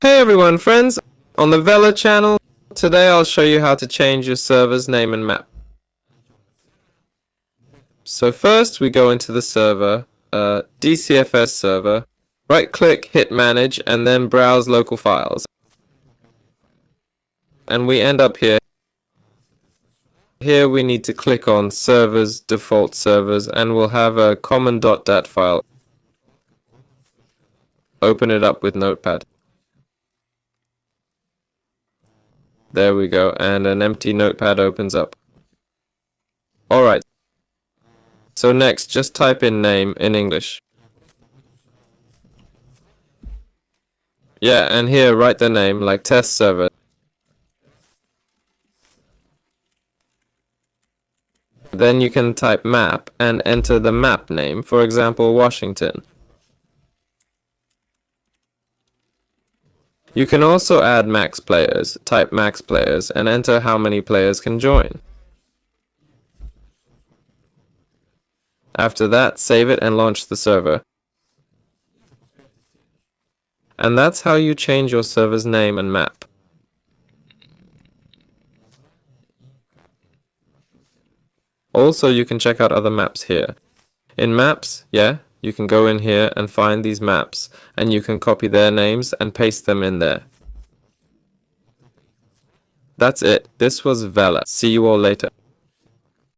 Hey everyone, friends! On the Vela channel, today I'll show you how to change your server's name and map. So first we go into the server, DCFS server, right click, hit manage, and then browse local files. And we end up here. Here we need to click on servers, default servers, and we'll have a common.dat file. Open it up with Notepad. There we go, and an empty notepad opens up. Alright, so next just type in name in English. Yeah, and here write the name like test server. Then you can type map and enter the map name, for example, Washington. You can also add max players, type max players, and enter how many players can join. After that, save it and launch the server. And that's how you change your server's name and map. Also, you can check out other maps here. In maps, you can go in here and find these maps, and you can copy their names and paste them in there. That's it. This was Vela. See you all later.